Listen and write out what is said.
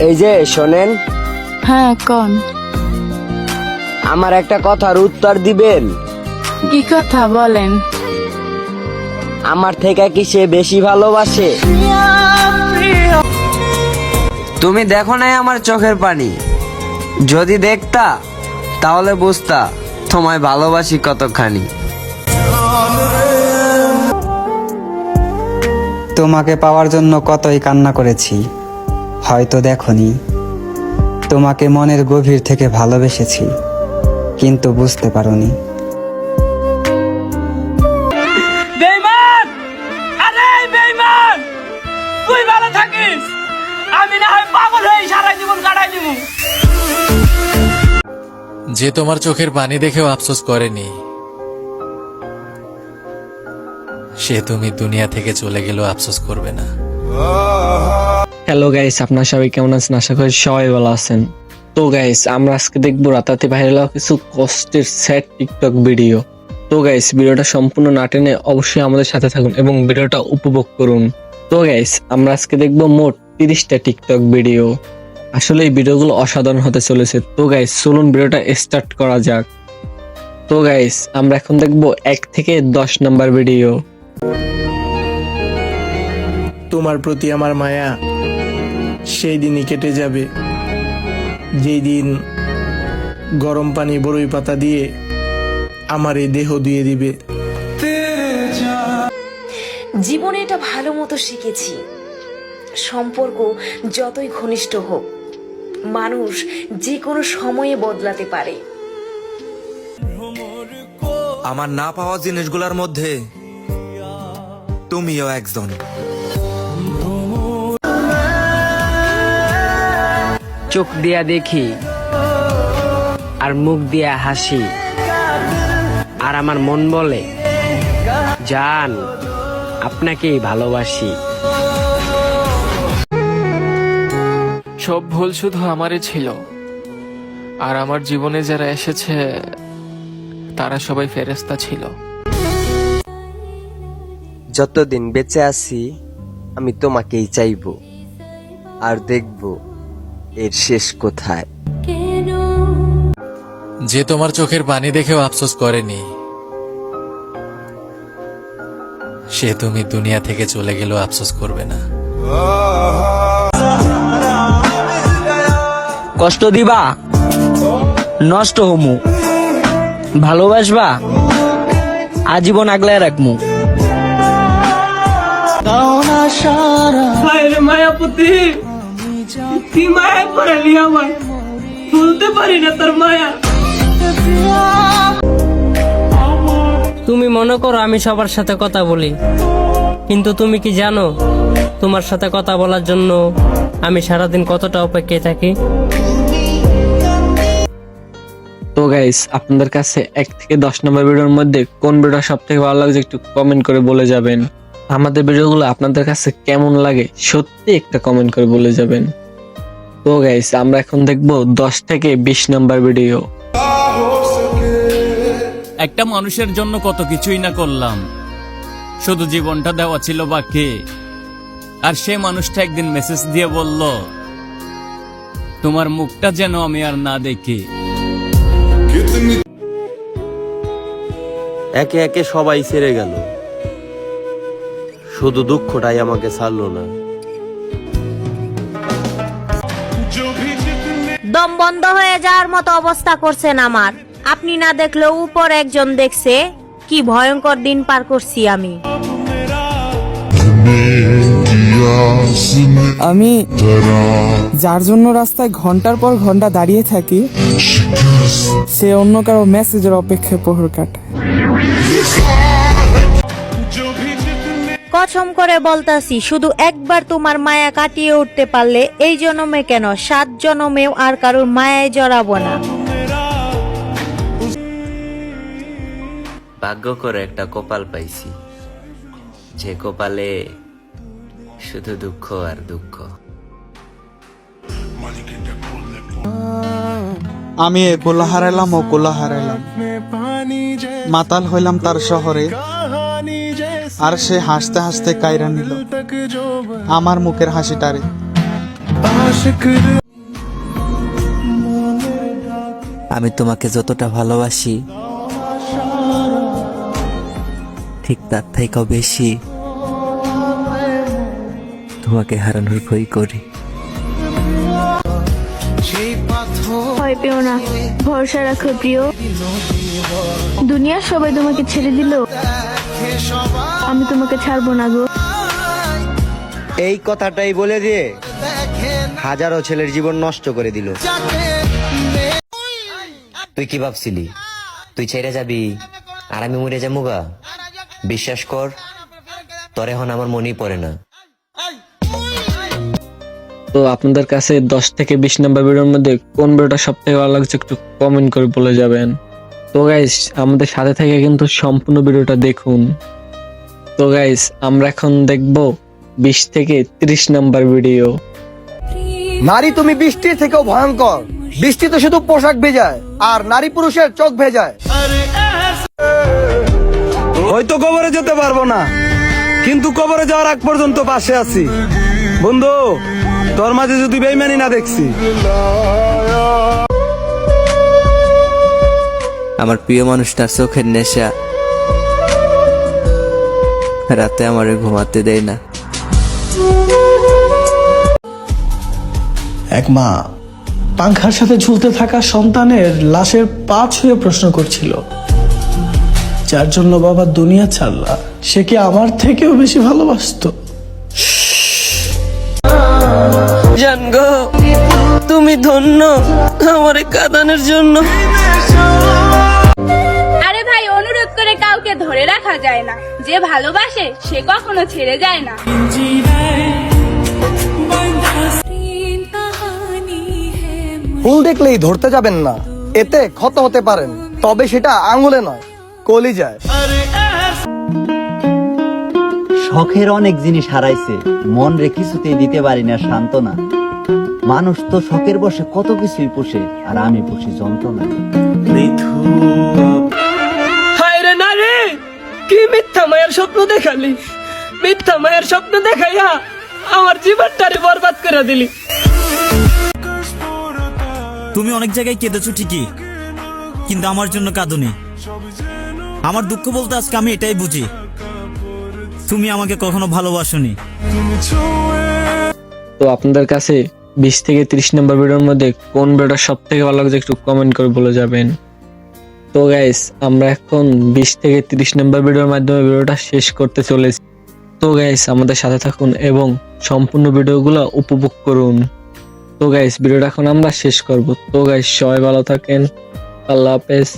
এই যে শোনেন, হ্যাঁ কোন? আমার একটা কথার উত্তর দিবেন। কি কথা বলেন? আমার থেকে কি সে বেশি ভালোবাসে? তুমি দেখো নাই আমার চোখের পানি, যদি দেখতা তাহলে বুঝতা তোমায় ভালোবাসি কতখানি। তোমাকে পাওয়ার জন্য কতই কান্না করেছি, হয়তো দেখনি। তোমাকে মনের গভীর থেকে ভালোবেসেছি, কিন্তু বুঝতে পারোনি। বেঈমান! আরে বেঈমান! তুই ভালো থাকিস, আমি না হয় পাগল হয়ে সারা জীবন কাটাই দিব। যে তোমার চোখের পানি দেখেও আফসোস করেনি, সে তুমি দুনিয়া থেকে চলে গেলেও আফসোস করবে না। হ্যালো গাইস, আপনারা সবাই কেমন আছেন? আশা করি সবাই ভালো আছেন। তো গাইস, আমরা আজকে দেখবো রাতারাতি ভাইরাল হওয়া কিছু কষ্টের স্যাড টিকটক ভিডিও। তো গাইস, ভিডিওটা সম্পূর্ণ না টেনে অবশ্যই আমাদের সাথে থাকুন এবং ভিডিওটা উপভোগ করুন। তো গাইস, আমরা আজকে দেখবো মোট 30টা টিকটক ভিডিও। আসলে এই ভিডিওগুলো অসাধারণ হতে চলেছে। তো গাইস, চলুন ভিডিওটা স্টার্ট করা যাক। তো গাইস, আমরা এখন দেখবো 1 থেকে 10 নাম্বার ভিডিও। তোমার প্রতি আমার মায়া সেই দিনই কেটে যাবে, যেই দিন গরম পানি বড়ই পাতা দিয়ে আমার এই দেহ দিয়ে দিবে। জীবনে এটা ভালো মতো শিখেছি, সম্পর্ক যতই ঘনিষ্ঠ হোক, মানুষ যে কোনো সময়ে বদলাতে পারে। আমার না পাওয়া জিনিসগুলোর মধ্যে তুমিও একজন। চোখ দিয়া দেখি আর মুখ দিয়া হাসি, আর আমার মন বলে জান আপনাকেই ভালোবাসি। সব ভুল শুধু আমারই ছিল, আর আমার জীবনে যারা এসেছে তারা সবাই ফেরেশতা ছিল। যতদিন বেঁচে আছি আমি তোমাকেই চাইবো, আর দেখবো এর শেষ কোথায়। যে তোমার চোখের পানি দেখেও আফসোস করেনি, সে তুমি দুনিয়া থেকে চলে গেলেও আফসোস করবে না। কষ্ট দিবা নষ্ট হমু, ভালোবাসবা আজীবন আগলায় রাখমু। মায়াপতি, কি মায়া করালি আমার, বলতে পারি না তোর মায়া। তুমি মনে করো আমি সবার সাথে কথা বলি, কিন্তু তুমি কি জানো তোমার সাথে কথা বলার জন্য আমি সারাদিন কতটা অপেক্ষায় থাকি। তো গাইস, আপনাদের কাছে 1 থেকে 10 নম্বর ভিডিওর মধ্যে কোন ভিডিও সব থেকে ভালো লাগছে একটু কমেন্ট করে বলে যাবেন। আমাদের ভিডিওগুলো আপনাদের কাছে কেমন লাগে সত্যি একটা কমেন্ট করে বলে যাবেন। তো গাইস, আমরা এখন দেখবো 10 থেকে 20 নম্বর ভিডিও। একটা মানুষের জন্য কত কিছুই না করলাম, শুধু জীবনটা দেওয়া ছিল বাকি। আর সে মানুষটা একদিন মেসেজ দিয়ে বলল, তোমার মুখটা যেন আমি আর না দেখি। একে একে সবাই ছেড়ে গেল, শুধু দুঃখটাই আমাকে ছাড়লো না। দম বন্ধ হয়ে যাওয়ার মতো অবস্থা করছেন আমার। আপনি না দেখলেও উপর একজন দেখছে কি ভয়ঙ্কর দিন পার করছি আমি। আমি যার জন্য রাস্তায় ঘন্টার পর ঘন্টা দাঁড়িয়ে থাকি, সে অন্য কারো মেসেজের অপেক্ষায় প্রহর কাটায়। কসম করে বলতাছি, শুধু একবার তোমার মায়া কাটিয়ে উঠতে পারলে এই জন্মে কেন 7 জন্মেও আর কারোর মায়ায় জড়াবো না। ভাগ্য করে একটা কপাল পাইছি, যে কপালে শুধু দুঃখ আর দুঃখ। আমি এ কোলা হারাইলাম ও কোলা হারাইলাম, মাতাল হইলাম তার শহরে, আর সে হাসতে হাসতে কায়রা নিল আমার মুখের হাসিটারে। আমি তোমাকে যতটা ভালোবাসি ঠিক তার থেকেও বেশি তোমাকে হারানোর ভয় করি। ভয় পেও না, ভরসা রাখো প্রিয়। দুনিয়ার সবাই তোমাকে ছেড়ে দিল, আমি তোমাকে ছাড়বো না গো। এই কথাটাই বলে দিয়ে হাজারো ছেলের জীবন নষ্ট করে দিল। তুই কি ভাবছিলি তুই ছেড়ে যাবি আর আমি মরে যাবো গা? বিশ্বাস কর, তোর এখন আমার মনেই পড়ে না। তো আপনাদের কাছে 10 থেকে 20 নম্বর ভিডিওর মধ্যে কোন ভিডিওটা সব থেকে ভালো লাগছে একটু কমেন্ট করে বলে যাবেন। তো গাইস আমাদের সাথে থেকে কিন্তু সম্পূর্ণ ভিডিওটা দেখুন। তো গাইস আমরা এখন দেখবো 20 থেকে 30 নম্বর ভিডিও। নারী তুমি বৃষ্টির থেকেও ভয়ঙ্কর। বৃষ্টি তো শুধু পোশাক ভেজায়, আর নারী পুরুষের চোখ ভেজায়। হয়তো কবরে যেতে পারবো না, কিন্তু কবরে যাওয়ার আগ পর্যন্ত পাশে আছি। বন্ধু, তোর মাঝে যদি বেইমানি না দেখছি। আমার প্রিয় মানুষটার চোখের নেশা রাতে আমারে ঘুমাতে দেয় না। এক মা পাংখার সাথে ঝুলতে থাকা সন্তানের লাশের পা ছুঁয়ে প্রশ্ন করছিল, যার জন্য বাবা দুনিয়া ছাড়লা সে কি আমার থেকেও বেশি ভালোবাসতো? জানগো তুমি ধন্য আমার কাঁদানোর জন্য। আরে ভাই, অনুরোধ করে কাউকে ধরে রাখা যায় না। যে ভালোবাসে সে কখনো ছেড়ে যায় না। ফুল দেখলেই ধরতে যাবেন না, এতে ক্ষত হতে পারেন, তবে সেটা আঙুলে নয়, কলিজায়। শখের অনেক জিনিস হারাইছে, মন রে কিছুতেই দিতে পারি না সান্ত্বনা। মানুষ তো শখের বসে কত কিছুই পোষে, আর আমি পুষি যন্ত্রণা। হায় রে নারী, কি মিথ্যা মায়ের স্বপ্ন দেখালি! মিথ্যা মায়ের স্বপ্ন দেখাইয়া আমার জীবনটারে বরবাদ করে দিলি। তুমি অনেক জায়গায় কেঁদেছো ঠিকই, কিন্তু আমার জন্য কাঁদোনি। আমার দুঃখ বলতে আজকে আমি এটাই বুঝি, তুমি আমাকে কখনো ভালোবাসোনি। তো আপনাদের কাছে 20 থেকে 30 নম্বর ভিডিওর মধ্যে কোন ভিডিওটা সব থেকে ভালো লাগছে একটু কমেন্ট করে বলে যাবেন। তো গাইস আমরা এখন 20 থেকে 30 নম্বর ভিডিওর মাধ্যমে ভিডিওটা শেষ করতে চলেছি। তো গাইস আমাদের সাথে থাকুন এবং সম্পূর্ণ ভিডিওগুলো উপভোগ করুন। তো গাইস ভিডিওটা এখন আমরা শেষ করব। তো গাইস সবাই ভালো থাকেন, আল্লাহ হাফেজ।